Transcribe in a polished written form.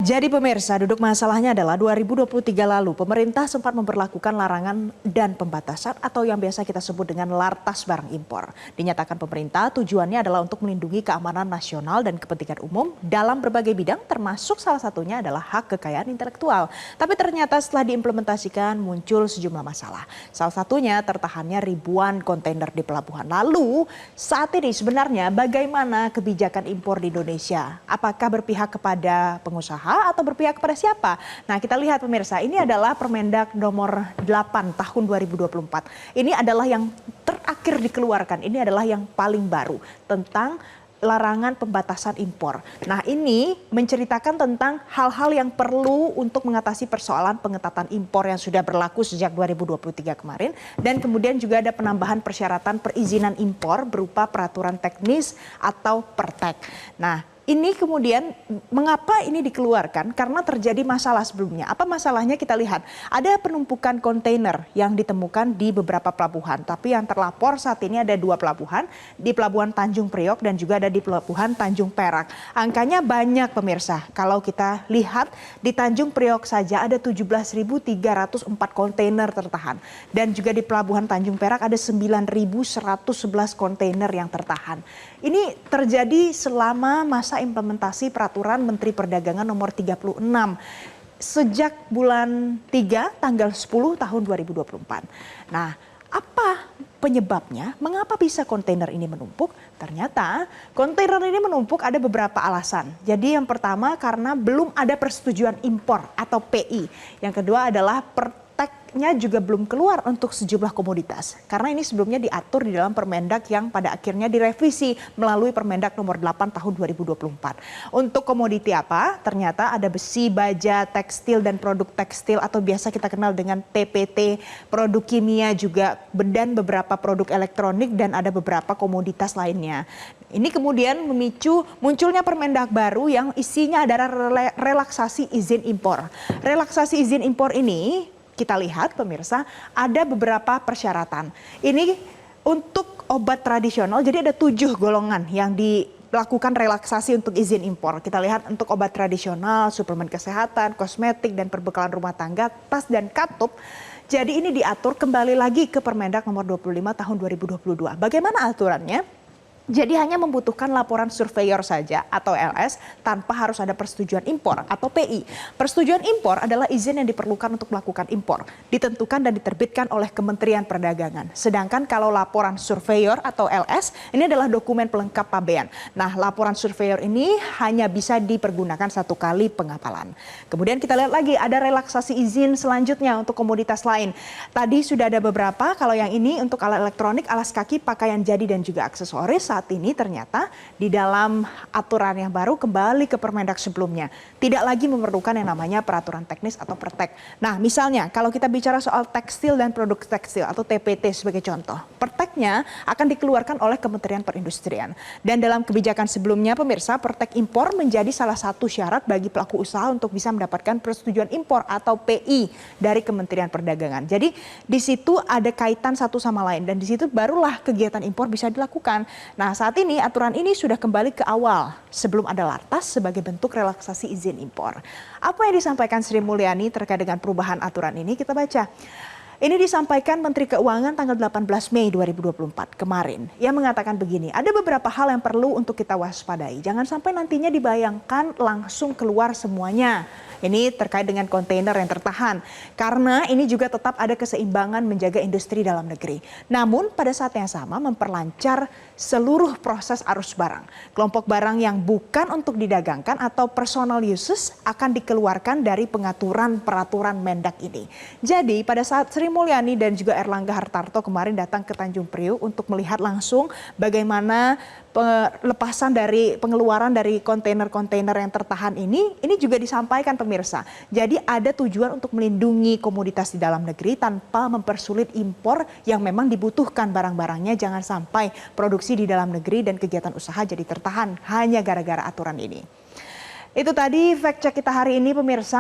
Jadi pemirsa, duduk masalahnya adalah 2023 lalu pemerintah sempat memberlakukan larangan dan pembatasan atau yang biasa kita sebut dengan lartas barang impor. Dinyatakan pemerintah tujuannya adalah untuk melindungi keamanan nasional dan kepentingan umum dalam berbagai bidang termasuk salah satunya adalah hak kekayaan intelektual. Tapi ternyata setelah diimplementasikan muncul sejumlah masalah. Salah satunya tertahannya ribuan kontainer di pelabuhan. Lalu saat ini sebenarnya bagaimana kebijakan impor di Indonesia? Apakah berpihak kepada pengusaha atau berpihak kepada siapa? Nah, kita lihat pemirsa, ini adalah Permendak nomor 8 tahun 2024. Ini adalah yang terakhir dikeluarkan, ini adalah yang paling baru tentang larangan pembatasan impor. Nah, ini menceritakan tentang hal-hal yang perlu untuk mengatasi persoalan pengetatan impor yang sudah berlaku sejak 2023 kemarin. Dan kemudian juga ada penambahan persyaratan perizinan impor berupa peraturan teknis atau pertek. Nah, ini kemudian mengapa ini dikeluarkan? Karena terjadi masalah sebelumnya. Apa masalahnya kita lihat? Ada penumpukan kontainer yang ditemukan di beberapa pelabuhan. Tapi yang terlapor saat ini ada 2 pelabuhan. Di Pelabuhan Tanjung Priok dan juga ada di Pelabuhan Tanjung Perak. Angkanya banyak pemirsa. Kalau kita lihat di Tanjung Priok saja ada 17.304 kontainer tertahan. Dan juga di Pelabuhan Tanjung Perak ada 9.111 kontainer yang tertahan. Ini terjadi selama masa implementasi peraturan Menteri Perdagangan nomor 36 sejak bulan 3 tanggal 10 tahun 2024. Nah, apa penyebabnya? Mengapa bisa kontainer ini menumpuk? Ternyata kontainer ini menumpuk ada beberapa alasan. Jadi yang pertama karena belum ada persetujuan impor atau PI. Yang kedua adalah perteknya juga belum keluar untuk sejumlah komoditas. Karena ini sebelumnya diatur di dalam Permendak yang pada akhirnya direvisi melalui Permendak nomor 8 tahun 2024. Untuk komoditi apa? Ternyata ada besi, baja, tekstil dan produk tekstil atau biasa kita kenal dengan TPT, produk kimia juga dan beberapa produk elektronik dan ada beberapa komoditas lainnya. Ini kemudian memicu munculnya Permendak baru yang isinya adalah relaksasi izin impor. Relaksasi izin impor ini kita lihat pemirsa ada beberapa persyaratan. Ini untuk obat tradisional jadi ada 7 golongan yang dilakukan relaksasi untuk izin impor. Kita lihat untuk obat tradisional, suplemen kesehatan, kosmetik dan perbekalan rumah tangga, tas dan katup. Jadi ini diatur kembali lagi ke Permendak nomor 25 tahun 2022. Bagaimana aturannya? Jadi hanya membutuhkan laporan surveyor saja atau LS tanpa harus ada persetujuan impor atau PI. Persetujuan impor adalah izin yang diperlukan untuk melakukan impor. Ditentukan dan diterbitkan oleh Kementerian Perdagangan. Sedangkan kalau laporan surveyor atau LS ini adalah dokumen pelengkap pabean. Nah, laporan surveyor ini hanya bisa dipergunakan 1 kali pengapalan. Kemudian kita lihat lagi ada relaksasi izin selanjutnya untuk komoditas lain. Tadi sudah ada beberapa, kalau yang ini untuk alat elektronik, alas kaki, pakaian jadi dan juga aksesoris. Saat ini ternyata di dalam aturan yang baru kembali ke Permendak sebelumnya. Tidak lagi memerlukan yang namanya peraturan teknis atau pertek. Nah, misalnya kalau kita bicara soal tekstil dan produk tekstil atau TPT sebagai contoh. Perteknya akan dikeluarkan oleh Kementerian Perindustrian. Dan dalam kebijakan sebelumnya pemirsa, pertek impor menjadi salah satu syarat bagi pelaku usaha untuk bisa mendapatkan persetujuan impor atau PI dari Kementerian Perdagangan. Jadi di situ ada kaitan satu sama lain dan di situ barulah kegiatan impor bisa dilakukan. Nah, saat ini aturan ini sudah kembali ke awal sebelum ada lartas sebagai bentuk relaksasi izin impor. Apa yang disampaikan Sri Mulyani terkait dengan perubahan aturan ini? Kita baca. Ini disampaikan Menteri Keuangan tanggal 18 Mei 2024 kemarin. Ia mengatakan begini, ada beberapa hal yang perlu untuk kita waspadai. Jangan sampai nantinya dibayangkan langsung keluar semuanya. Ini terkait dengan kontainer yang tertahan. Karena ini juga tetap ada keseimbangan menjaga industri dalam negeri. Namun pada saat yang sama memperlancar seluruh proses arus barang. Kelompok barang yang bukan untuk didagangkan atau personal uses akan dikeluarkan dari pengaturan peraturan Mendak ini. Jadi pada saat Sri Mulyani dan juga Erlangga Hartarto kemarin datang ke Tanjung Priok untuk melihat langsung bagaimana pelepasan dari pengeluaran dari kontainer-kontainer yang tertahan ini juga disampaikan pemirsa. Jadi ada tujuan untuk melindungi komoditas di dalam negeri tanpa mempersulit impor yang memang dibutuhkan barang-barangnya. Jangan sampai produksi di dalam negeri dan kegiatan usaha jadi tertahan hanya gara-gara aturan ini. Itu tadi fact check kita hari ini pemirsa.